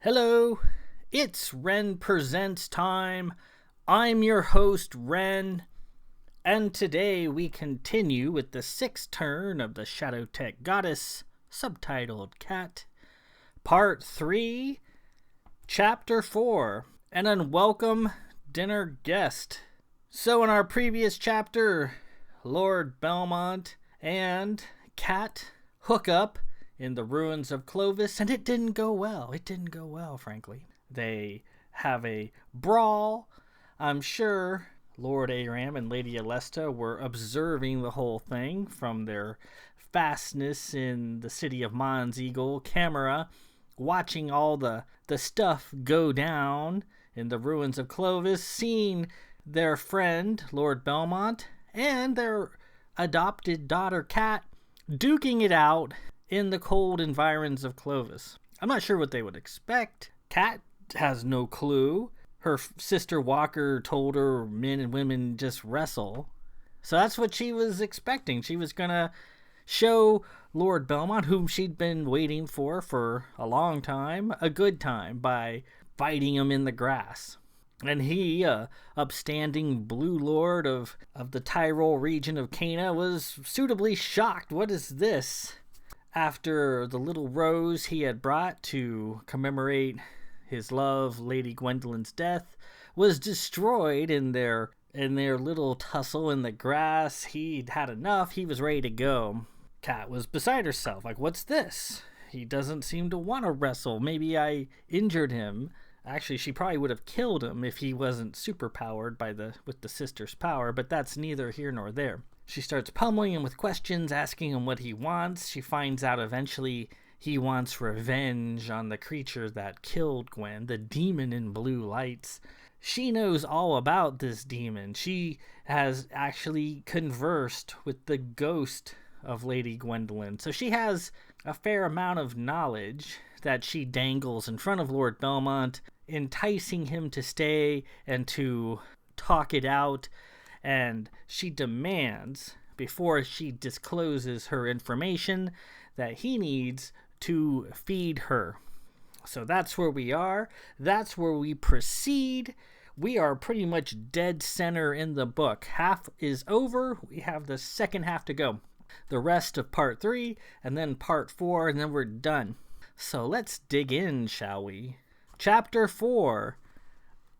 Hello, it's Ren Presents time. I'm your host, Ren, and today we continue with the sixth turn of the Shadow Tech Goddess, subtitled Cat, Part 3, Chapter 4, An Unwelcome Dinner Guest. So in our previous chapter, Lord Belmont and Cat hook up in the ruins of Clovis, and it didn't go well. Frankly. They have a brawl. I'm sure Lord Aram and Lady Alesta were observing the whole thing from their fastness in the city of Mons Eagle camera, watching all the stuff go down in the ruins of Clovis, seeing their friend, Lord Belmont, and their adopted daughter, Cat, duking it out in the cold environs of Clovis. I'm not sure what they would expect. Cat has no clue. Her sister Walker told her men and women just wrestle. So that's what she was expecting. She was going to show Lord Belmont, whom she'd been waiting for a long time, a good time by fighting him in the grass. And he, upstanding blue lord of the Tyrol region of Cana, was suitably shocked. What is this? After the little rose he had brought to commemorate his love, Lady Gwendolyn's death, was destroyed in their little tussle in the grass, he'd had enough. He was ready to go. Cat was beside herself. Like, what's this? He doesn't seem to want to wrestle. Maybe I injured him. Actually, she probably would have killed him if he wasn't superpowered with the sister's power, but that's neither here nor there. She starts pummeling him with questions, asking him what he wants. She finds out eventually he wants revenge on the creature that killed Gwen, the demon in blue lights. She knows all about this demon. She has actually conversed with the ghost of Lady Gwendolyn. So she has a fair amount of knowledge that she dangles in front of Lord Belmont, enticing him to stay and to talk it out. And she demands, before she discloses her information, that he needs to feed her. So that's where we are. That's where we proceed. We are pretty much dead center in the book. Half is over. We have the second half to go. The rest of part 3, and then part 4, and then we're done. So let's dig in, shall we? Chapter 4.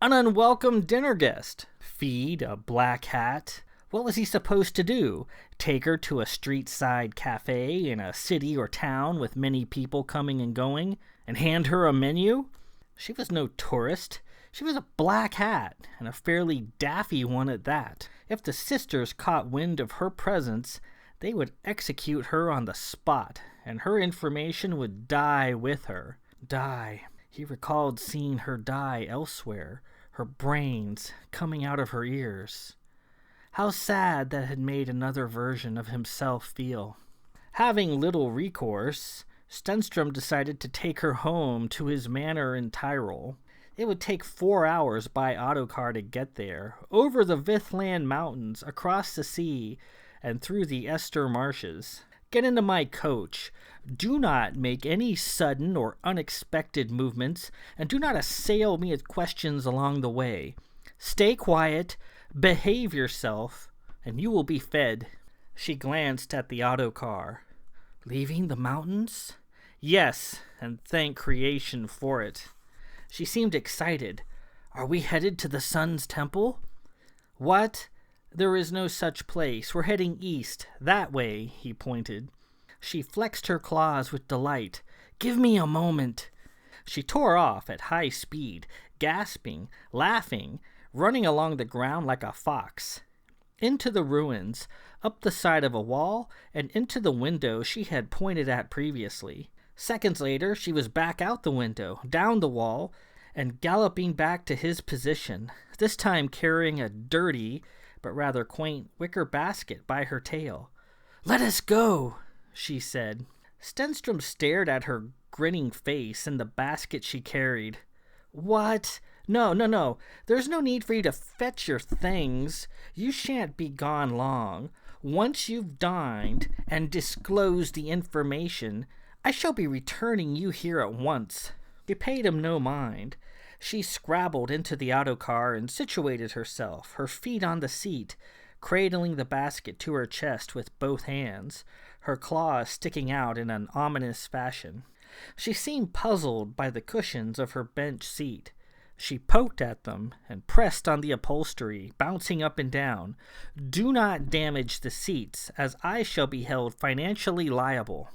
An unwelcome dinner guest. Feed a black hat. What was he supposed to do? Take her to a street-side cafe in a city or town with many people coming and going, and hand her a menu? She was no tourist. She was a black hat, and a fairly daffy one at that. If the sisters caught wind of her presence, they would execute her on the spot, and her information would die with her. Die. He recalled seeing her die elsewhere, her brains coming out of her ears. How sad that had made another version of himself feel. Having little recourse, Stenstrom decided to take her home to his manor in Tyrol. It would take 4 hours by autocar to get there, over the Vithland Mountains, across the sea, and through the Esther marshes. Get into my coach. Do not make any sudden or unexpected movements, and do not assail me with questions along the way. Stay quiet, behave yourself, and you will be fed. She glanced at the autocar. Leaving the mountains? Yes, and thank creation for it. She seemed excited. Are we headed to the Sun's Temple? What? There is no such place. We're heading east. That way, he pointed. She flexed her claws with delight. Give me a moment. She tore off at high speed, gasping, laughing, running along the ground like a fox. Into the ruins, up the side of a wall, and into the window she had pointed at previously. Seconds later, she was back out the window, down the wall, and galloping back to his position, this time carrying a dirty but rather quaint wicker basket by her tail. Let us go, she said. Stenstrom stared at her grinning face and the basket she carried. What? No. There's no need for you to fetch your things. You shan't be gone long. Once you've dined and disclosed the information, I shall be returning you here at once. She paid him no mind. She scrabbled into the autocar and situated herself, her feet on the seat, cradling the basket to her chest with both hands, her claws sticking out in an ominous fashion. She seemed puzzled by the cushions of her bench seat. She poked at them and pressed on the upholstery, bouncing up and down. "Do not damage the seats, as I shall be held financially liable."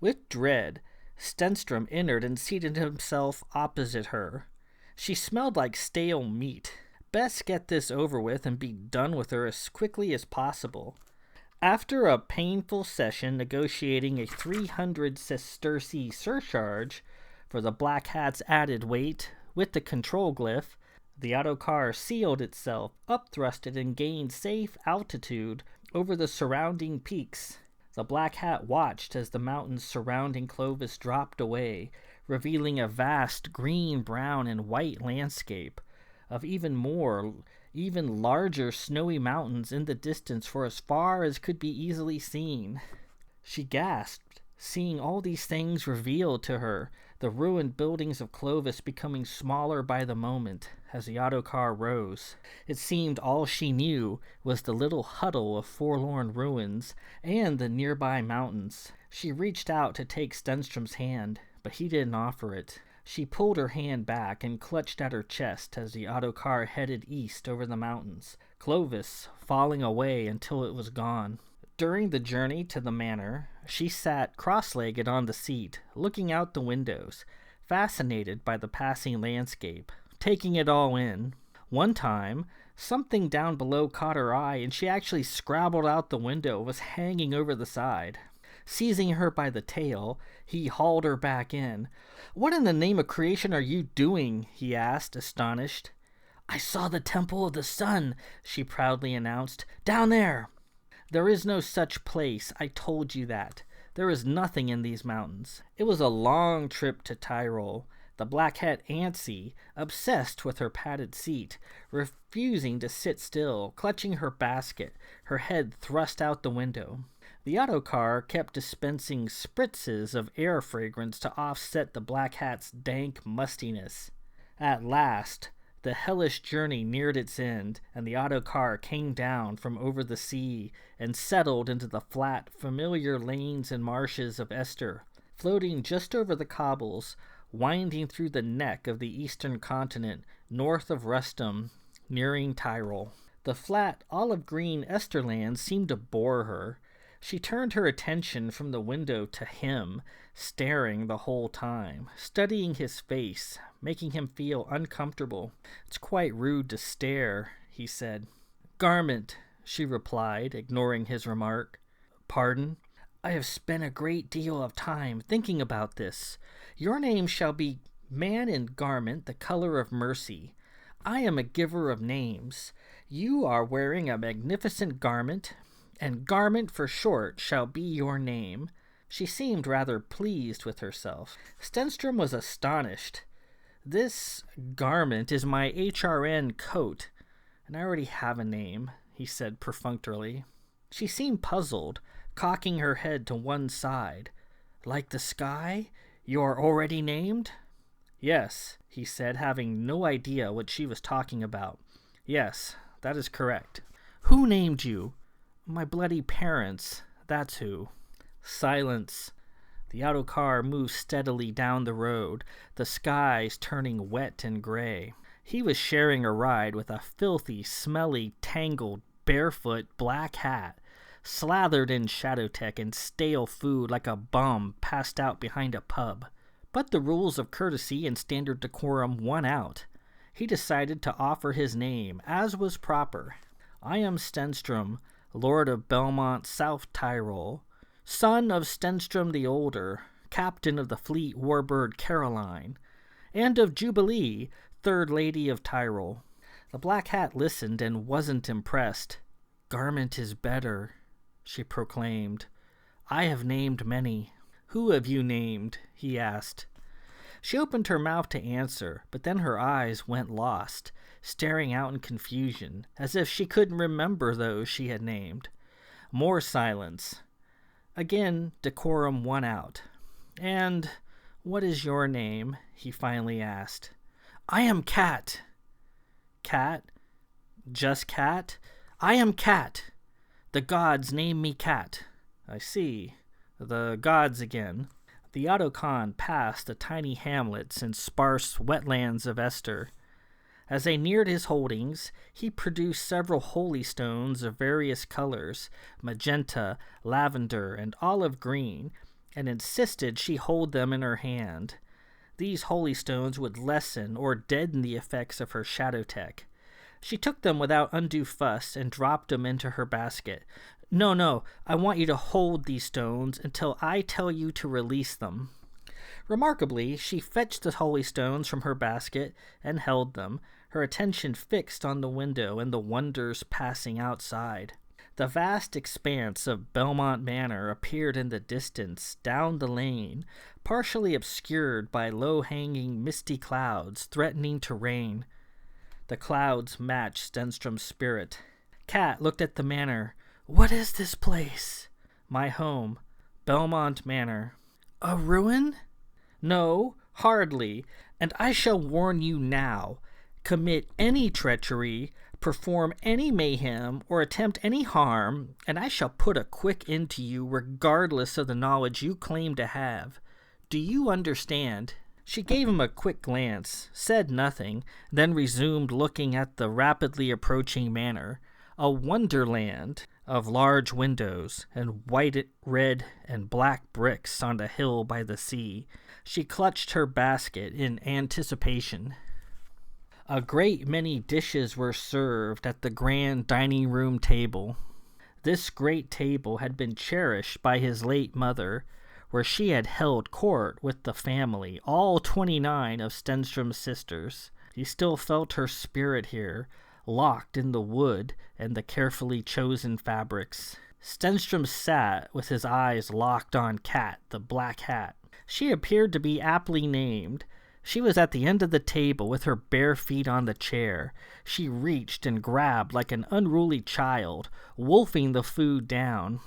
With dread, Stenstrom entered and seated himself opposite her. She smelled like stale meat. Best get this over with and be done with her as quickly as possible. After a painful session negotiating a 300 sesterce surcharge for the Black Hat's added weight with the control glyph, the autocar sealed itself, upthrusted, and gained safe altitude over the surrounding peaks. The Black Hat watched as the mountains surrounding Clovis dropped away, revealing a vast green, brown, and white landscape of even larger snowy mountains in the distance for as far as could be easily seen. She gasped, seeing all these things revealed to her, the ruined buildings of Clovis becoming smaller by the moment as the autocar rose. It seemed all she knew was the little huddle of forlorn ruins and the nearby mountains. She reached out to take Stenstrom's hand, but he didn't offer it. She pulled her hand back and clutched at her chest as the autocar headed east over the mountains, Clovis falling away until it was gone. During the journey to the manor, she sat cross-legged on the seat, looking out the windows, fascinated by the passing landscape, taking it all in. One time, something down below caught her eye, and she actually scrabbled out the window, was hanging over the side. Seizing her by the tail, he hauled her back in. "What in the name of creation are you doing?" he asked, astonished. "I saw the Temple of the Sun," she proudly announced. "Down there." "There is no such place. I told you that. There is nothing in these mountains." It was a long trip to Tyrol. The Black Hat antsy, obsessed with her padded seat, refusing to sit still, clutching her basket, her head thrust out the window. The autocar kept dispensing spritzes of air fragrance to offset the Black Hat's dank mustiness. At last, the hellish journey neared its end, and the autocar came down from over the sea and settled into the flat, familiar lanes and marshes of Esther, floating just over the cobbles, winding through the neck of the eastern continent, north of Rustum, nearing Tyrol. The flat, olive-green Esterland seemed to bore her. She turned her attention from the window to him, staring the whole time, studying his face, making him feel uncomfortable. "It's quite rude to stare," he said. "Garment," she replied, ignoring his remark. "Pardon? I have spent a great deal of time thinking about this. Your name shall be Man in Garment, the color of mercy. I am a giver of names. You are wearing a magnificent garment, and Garment for short shall be your name." She seemed rather pleased with herself. Stenstrom was astonished. "This Garment is my HRN coat, and I already have a name," he said perfunctorily. She seemed puzzled, cocking her head to one side. "Like the sky? You are already named?" "Yes," he said, having no idea what she was talking about. "Yes, that is correct." "Who named you?" "My bloody parents, that's who." Silence. The autocar moved steadily down the road, the skies turning wet and gray. He was sharing a ride with a filthy, smelly, tangled, barefoot Black Hat, slathered in Shadowtech and stale food like a bum passed out behind a pub. But the rules of courtesy and standard decorum won out. He decided to offer his name, as was proper. "I am Stenstrom, Lord of Belmont, South Tyrol, son of Stenstrom the Older, captain of the fleet warbird Caroline, and of Jubilee, third lady of Tyrol." The Black Hat listened and wasn't impressed. "Garment is better," she proclaimed. "I have named many." "Who have you named?" he asked. She opened her mouth to answer, but then her eyes went lost, staring out in confusion, as if she couldn't remember those she had named. More silence. Again, decorum won out. "And "What is your name?" he finally asked. "I am Cat." "Cat? Just Cat?" "I am Cat. The gods name me Cat." "I see. The gods again." The autocon passed the tiny hamlets and sparse wetlands of Esther. As they neared his holdings, he produced several holy stones of various colors, magenta, lavender, and olive green, and insisted she hold them in her hand. These holy stones would lessen or deaden the effects of her shadow tech. She took them without undue fuss and dropped them into her basket. No, I want you to hold these stones until I tell you to release them." Remarkably, she fetched the holy stones from her basket and held them, her attention fixed on the window and the wonders passing outside. The vast expanse of Belmont Manor appeared in the distance, down the lane, partially obscured by low-hanging misty clouds threatening to rain. The clouds matched Stenstrom's spirit. Cat looked at the manor. "What is this place?" "My home, Belmont Manor." "A ruin?" "No, hardly, and I shall warn you now. Commit any treachery, perform any mayhem, or attempt any harm, and I shall put a quick end to you regardless of the knowledge you claim to have. Do you understand?" She gave him a quick glance, said nothing, then resumed looking at the rapidly approaching manor, a wonderland of large windows and white, red, and black bricks on the hill by the sea. She clutched her basket in anticipation. A great many dishes were served at the grand dining room table. This great table had been cherished by his late mother, where she had held court with the family, all 29 of Stenstrom's sisters. He still felt her spirit here, locked in the wood and the carefully chosen fabrics. Stenstrom sat with his eyes locked on Cat, the black hat. She appeared to be aptly named. She was at the end of the table with her bare feet on the chair. She reached and grabbed like an unruly child, wolfing the food down.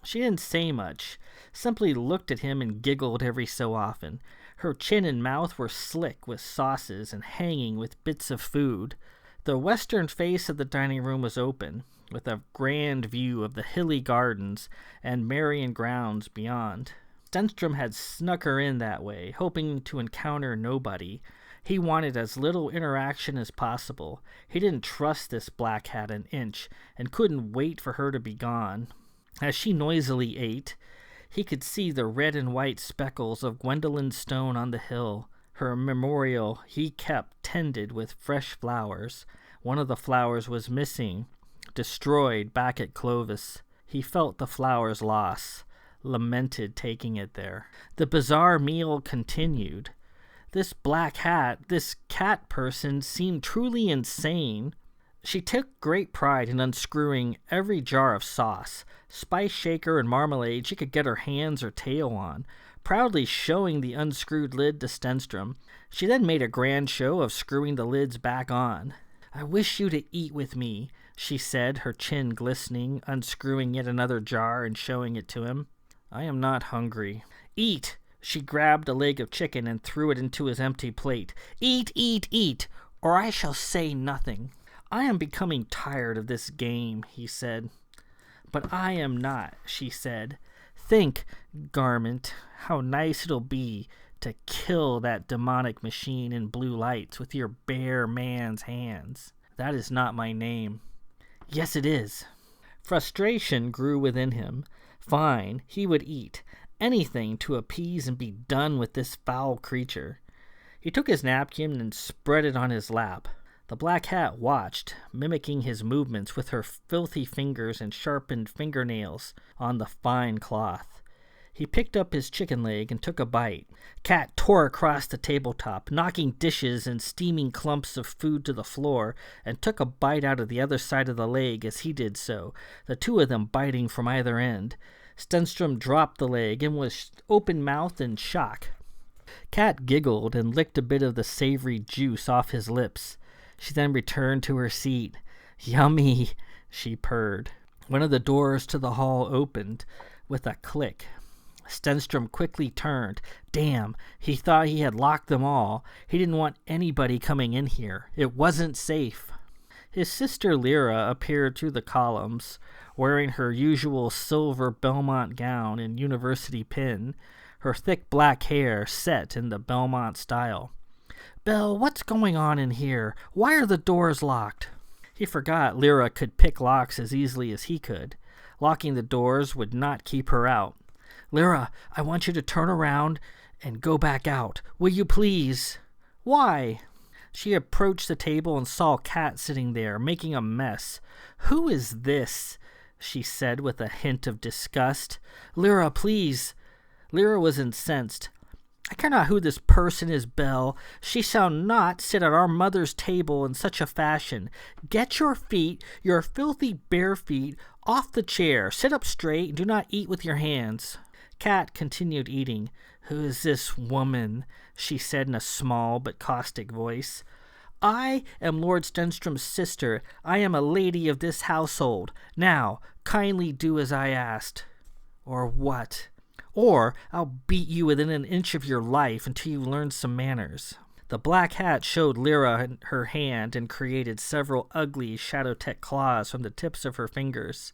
She didn't say much, simply looked at him and giggled every so often. Her chin and mouth were slick with sauces and hanging with bits of food. The western face of the dining room was open, with a grand view of the hilly gardens and Marion grounds beyond. Stenstrom had snuck her in that way, hoping to encounter nobody. He wanted as little interaction as possible. He didn't trust this black hat an inch, and couldn't wait for her to be gone. As she noisily ate, he could see the red and white speckles of Gwendolyn's stone on the hill. Her memorial he kept tended with fresh flowers. One of the flowers was missing, destroyed back at Clovis. He felt the flower's loss, lamented taking it there. The bizarre meal continued. This black hat, this cat person, seemed truly insane. She took great pride in unscrewing every jar of sauce, spice shaker, and marmalade she could get her hands or tail on, proudly showing the unscrewed lid to Stenstrom. She then made a grand show of screwing the lids back on. "I wish you to eat with me," she said, her chin glistening, unscrewing yet another jar and showing it to him. "I am not hungry." "Eat!" She grabbed a leg of chicken and threw it into his empty plate. "Eat, eat, eat, or I shall say nothing." "I am becoming tired of this game," he said. "But I am not," she said. "Think, Garment, how nice it'll be to kill that demonic machine in blue lights with your bare man's hands." "That is not my name." "Yes, it is." Frustration grew within him. Fine, he would eat anything to appease and be done with this foul creature. He took his napkin and spread it on his lap. The black hat watched, mimicking his movements with her filthy fingers and sharpened fingernails on the fine cloth. He picked up his chicken leg and took a bite. Cat tore across the tabletop, knocking dishes and steaming clumps of food to the floor, and took a bite out of the other side of the leg as he did so, the two of them biting from either end. Stenstrom dropped the leg and was open-mouthed in shock. Cat giggled and licked a bit of the savory juice off his lips. She then returned to her seat. "Yummy," she purred. One of the doors to the hall opened with a click. Stenstrom quickly turned. Damn, he thought he had locked them all. He didn't want anybody coming in here. It wasn't safe. His sister Lyra appeared through the columns, wearing her usual silver Belmont gown and university pin, her thick black hair set in the Belmont style. "Belle, what's going on in here? Why are the doors locked?" He forgot Lyra could pick locks as easily as he could. Locking the doors would not keep her out. "Lyra, I want you to turn around and go back out. Will you please?" "Why?" She approached the table and saw Kat sitting there, making a mess. "Who is this?" she said with a hint of disgust. "Lyra, please." Lyra was incensed. "I care not who this person is, Belle. She shall not sit at our mother's table in such a fashion. Get your feet, your filthy bare feet, off the chair. Sit up straight and do not eat with your hands." Kat continued eating. "Who is this woman?" she said in a small but caustic voice. "I am Lord Stenstrom's sister. I am a lady of this household. Now, kindly do as I asked." "Or what?" "Or I'll beat you within an inch of your life until you learn some manners." The black hat showed Lyra her hand and created several ugly Shadowtech claws from the tips of her fingers.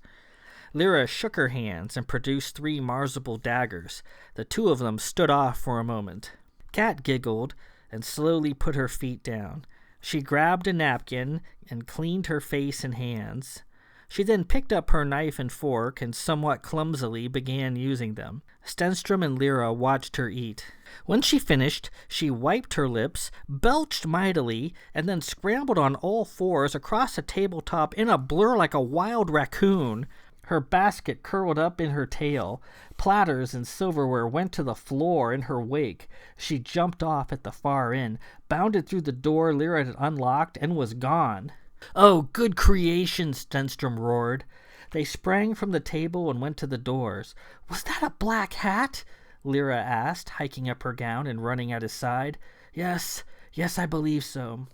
Lyra shook her hands and produced 3 marzible daggers. The 2 of them stood off for a moment. Kat giggled and slowly put her feet down. She grabbed a napkin and cleaned her face and hands. She then picked up her knife and fork and somewhat clumsily began using them. Stenstrom and Lyra watched her eat. When she finished, she wiped her lips, belched mightily, and then scrambled on all fours across the tabletop in a blur like a wild raccoon. Her basket curled up in her tail. Platters and silverware went to the floor in her wake. She jumped off at the far end, bounded through the door Lyra had unlocked, and was gone. "Oh, good creation!" Stenstrom roared. They sprang from the table and went to the doors. "Was that a black hat?" Lyra asked, hiking up her gown and running at his side. Yes, I believe so."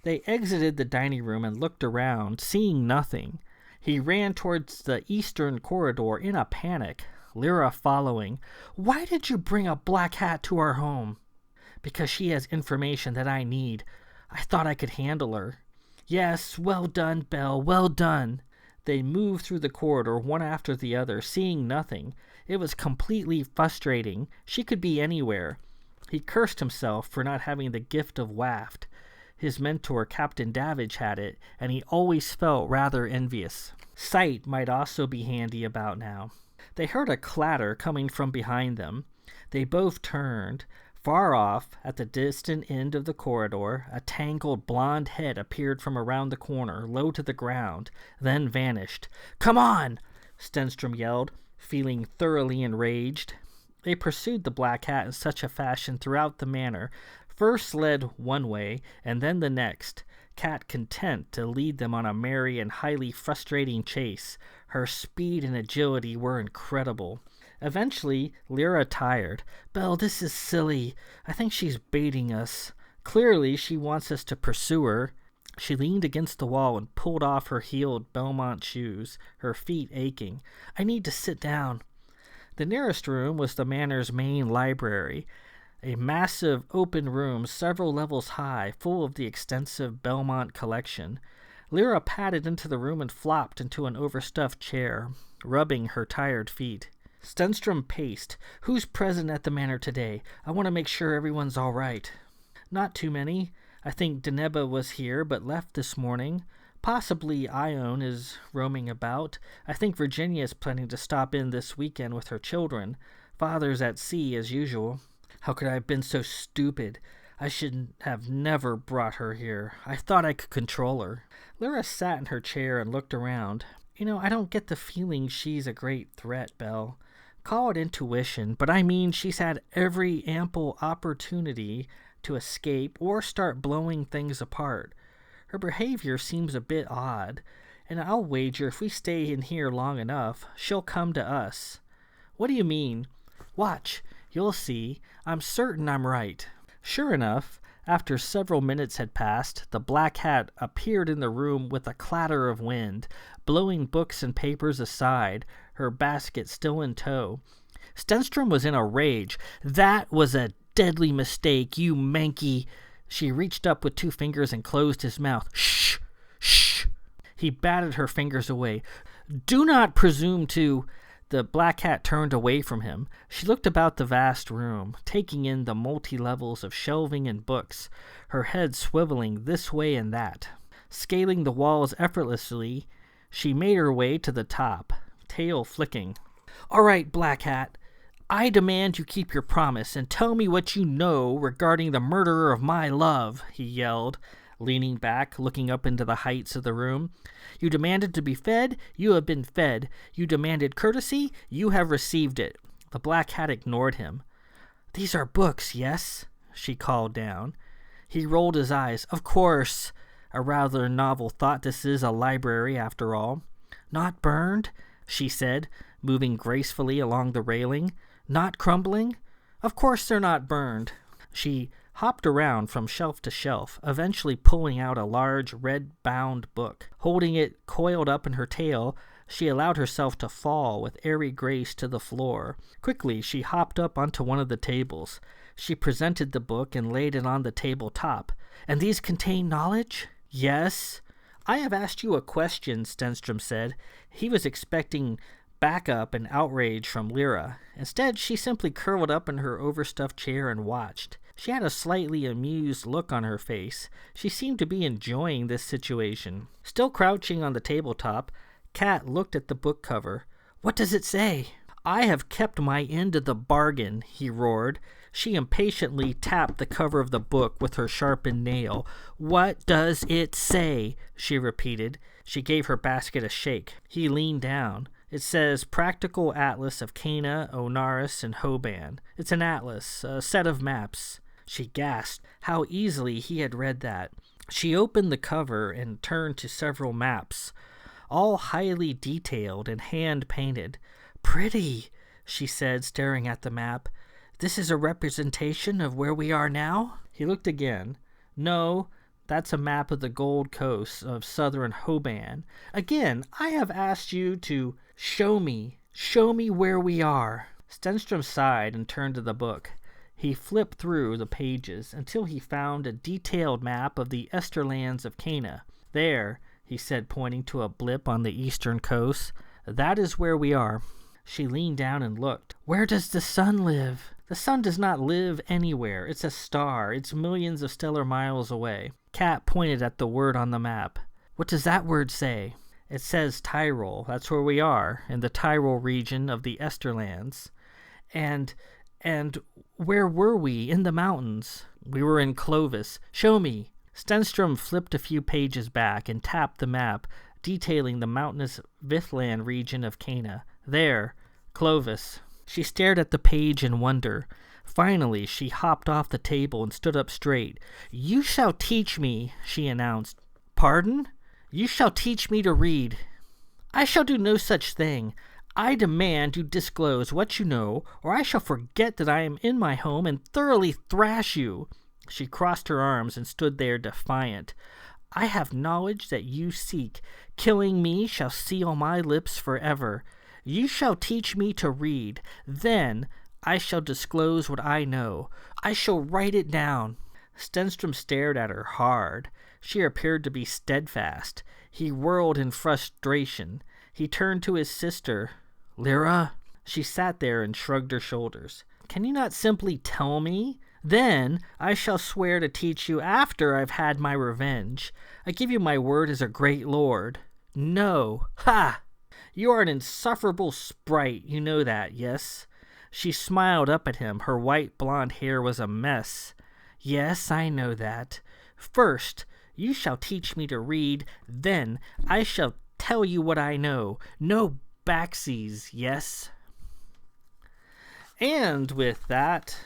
They exited the dining room and looked around, seeing nothing. He ran towards the eastern corridor in a panic, Lyra following. "Why did you bring a black hat to our home?" "Because she has information that I need. I thought I could handle her." "Yes, well done, Belle, well done." They moved through the corridor one after the other, seeing nothing. It was completely frustrating. She could be anywhere. He cursed himself for not having the gift of waft. His mentor, Captain Davidge, had it, and he always felt rather envious. Sight might also be handy about now. They heard a clatter coming from behind them. They both turned. Far off, at the distant end of the corridor, a tangled blonde head appeared from around the corner, low to the ground, then vanished. "Come on!" Stenstrom yelled, feeling thoroughly enraged. They pursued the black hat in such a fashion throughout the manor, first led one way, and then the next, Kat content to lead them on a merry and highly frustrating chase. Her speed and agility were incredible. Eventually, Lyra tired. "Belle, this is silly. I think she's baiting us. Clearly, she wants us to pursue her." She leaned against the wall and pulled off her heeled Belmont shoes, her feet aching. "I need to sit down." The nearest room was the manor's main library, a massive open room several levels high, full of the extensive Belmont collection. Lyra padded into the room and flopped into an overstuffed chair, rubbing her tired feet. Stenstrom paced. "Who's present at the manor today? I want to make sure everyone's all right." "Not too many. I think Deneba was here, but left this morning. Possibly Ione is roaming about. I think Virginia is planning to stop in this weekend with her children. Father's at sea, as usual." "How could I have been so stupid? I should have never brought her here. I thought I could control her." Lyra sat in her chair and looked around. I don't get the feeling she's a great threat, Belle. Call it intuition, but I mean she's had every ample opportunity to escape or start blowing things apart. Her behavior seems a bit odd, and I'll wager if we stay in here long enough, she'll come to us." "What do you mean?" "Watch. You'll see. I'm certain I'm right." Sure enough, after several minutes had passed, the black hat appeared in the room with a clatter of wind, blowing books and papers aside, her basket still in tow. Stenstrom was in a rage. "That was a deadly mistake, you manky." She reached up with 2 fingers and closed his mouth. "Shh! Shh!" He batted her fingers away. "Do not presume to—" The black cat turned away from him. She looked about the vast room, taking in the multi-levels of shelving and books, her head swiveling this way and that. Scaling the walls effortlessly, she made her way to the top, tail flicking. "All right, Black Hat, I demand you keep your promise and tell me what you know regarding the murderer of my love," he yelled, leaning back, looking up into the heights of the room. "You demanded to be fed, you have been fed. You demanded courtesy, you have received it." The Black Hat ignored him. "These are books, yes?" she called down. He rolled his eyes. "Of course. A rather novel thought, this is a library after all." "Not burned?" she said, moving gracefully along the railing. "Not crumbling?" "Of course they're not burned." She hopped around from shelf to shelf, eventually pulling out a large red-bound book. Holding it coiled up in her tail, she allowed herself to fall with airy grace to the floor. Quickly, she hopped up onto one of the tables. She presented the book and laid it on the table top. "And these contain knowledge?" "Yes." "I have asked you a question," Stenstrom said. He was expecting backup and outrage from Lyra. Instead, she simply curled up in her overstuffed chair and watched. She had a slightly amused look on her face. She seemed to be enjoying this situation. Still crouching on the tabletop, Cat looked at the book cover. "What does it say?" "I have kept my end of the bargain," he roared. She impatiently tapped the cover of the book with her sharpened nail. "What does it say?" she repeated. She gave her basket a shake. He leaned down. "It says Practical Atlas of Cana, Onaris, and Hoban. It's an atlas, a set of maps." She gasped. How easily he had read that. She opened the cover and turned to several maps, all highly detailed and hand-painted. "Pretty," she said, staring at the map. "This is a representation of where we are now?" He looked again. "No, that's a map of the Gold Coast of southern Hoban. Again, I have asked you to show me where we are." Stenstrom sighed and turned to the book. He flipped through the pages until he found a detailed map of the Esther lands of Cana. "There," he said, pointing to a blip on the eastern coast. "That is where we are." She leaned down and looked. "Where does the sun live?" "The sun does not live anywhere. It's a star. It's millions of stellar miles away." Cat pointed at the word on the map. "What does that word say?" "It says Tyrol. That's where we are, in the Tyrol region of the Esther lands." And where were we? In the mountains." "We were in Clovis." "Show me." Stenstrom flipped a few pages back and tapped the map, detailing the mountainous Vithland region of Cana. "There, Clovis." She stared at the page in wonder. Finally, she hopped off the table and stood up straight. "You shall teach me," she announced. "Pardon?" "You shall teach me to read." "I shall do no such thing. I demand you disclose what you know, or I shall forget that I am in my home and thoroughly thrash you." She crossed her arms and stood there defiant. "I have knowledge that you seek. Killing me shall seal my lips forever. You shall teach me to read. Then I shall disclose what I know. I shall write it down." Stenstrom stared at her hard. She appeared to be steadfast. He whirled in frustration. He turned to his sister. "Lyra?" She sat there and shrugged her shoulders. "Can you not simply tell me? Then I shall swear to teach you after I've had my revenge. I give you my word as a great lord." "No." "Ha! You are an insufferable sprite. You know that, yes?" She smiled up at him. Her white blonde hair was a mess. "Yes, I know that. First, you shall teach me to read. Then I shall tell you what I know. No backsies, yes?" And with that,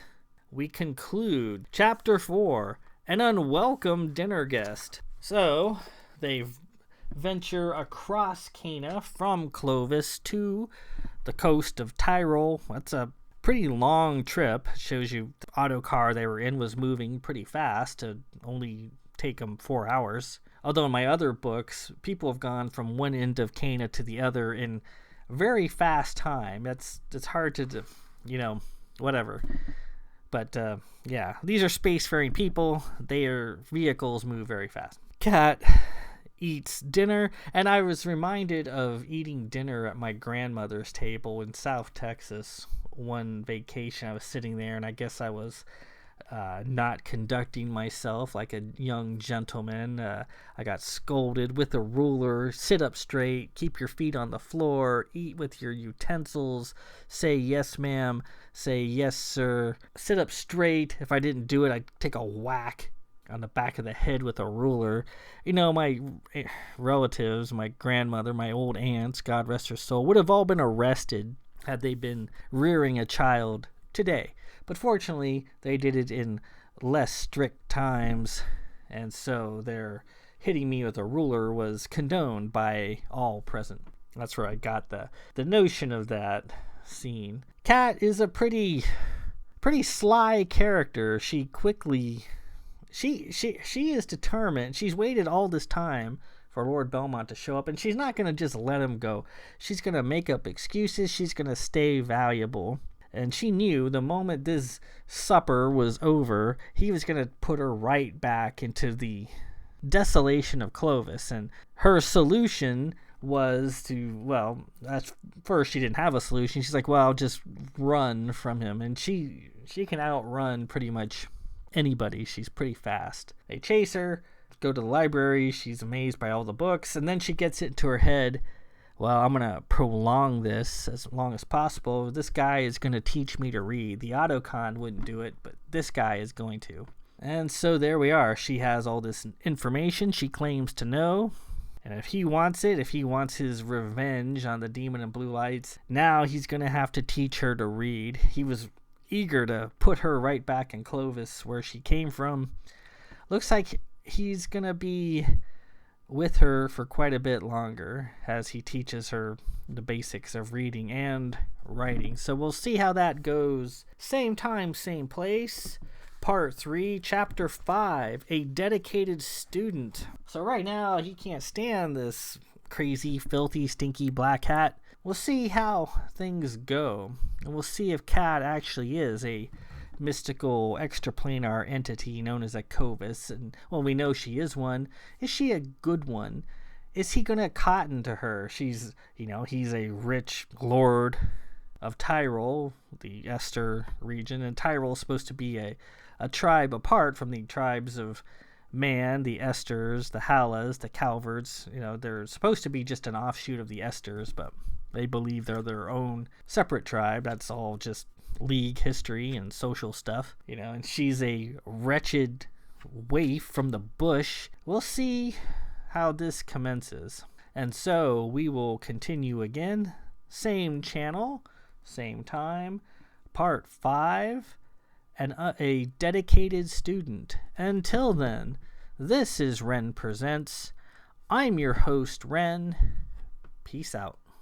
we conclude Chapter 4, An Unwelcome Dinner Guest. So, they venture across Cana from Clovis to the coast of Tyrol. That's a pretty long trip. It shows you the auto car they were in was moving pretty fast to only take them 4 hours. Although in my other books, people have gone from one end of Cana to the other in very fast time. It's hard to whatever. But yeah, these are spacefaring people. Their vehicles move very fast. Cat eats dinner, and I was reminded of eating dinner at my grandmother's table in South Texas one vacation. I was sitting there, and I guess I was not conducting myself like a young gentleman. I got scolded with a ruler. Sit up straight, keep your feet on the floor, eat with your utensils, say yes ma'am, say yes sir, sit up straight. If I didn't do it, I'd take a whack on the back of the head with a ruler. My relatives, my grandmother, my old aunts, God rest her soul, would have all been arrested had they been rearing a child today. But fortunately, they did it in less strict times, and so their hitting me with a ruler was condoned by all present. That's where I got the notion of that scene. Kat is a pretty sly character. She is determined. She's waited all this time for Lord Belmont to show up, and she's not going to just let him go. She's going to make up excuses. She's going to stay valuable. And she knew the moment this supper was over, he was going to put her right back into the desolation of Clovis. And her solution was to, at first she didn't have a solution. She's like, I'll just run from him. And she can outrun pretty much anybody. She's pretty fast. They chase her, go to the library. She's amazed by all the books. And then she gets it into her head, I'm going to prolong this as long as possible. This guy is going to teach me to read. The autocon wouldn't do it, but this guy is going to. And so there we are. She has all this information she claims to know. And if he wants it, if he wants his revenge on the demon in blue lights, now he's going to have to teach her to read. He was eager to put her right back in Clovis where she came from. Looks like he's going to be with her for quite a bit longer as he teaches her the basics of reading and writing. So we'll see how that goes. Same time, same place. Part 3, Chapter 5, A Dedicated Student. So right now, he can't stand this crazy, filthy, stinky black hat. We'll see how things go. And we'll see if Cat actually is a mystical extraplanar entity known as a Clovis, and we know she is one. Is she a good one? Is he gonna cotton to her? He's a rich lord of Tyrol, the Esther region, and Tyrol's supposed to be a tribe apart from the tribes of man, the Esters, the Hallas, the Calverts. They're supposed to be just an offshoot of the Esters, but they believe they're their own separate tribe. That's all just league history and social stuff, and she's a wretched waif from the bush. We'll see how this commences. And so we will continue again, same channel, same time, part 5, and a dedicated student. Until then, this is Ren Presents. I'm your host, Ren. Peace out.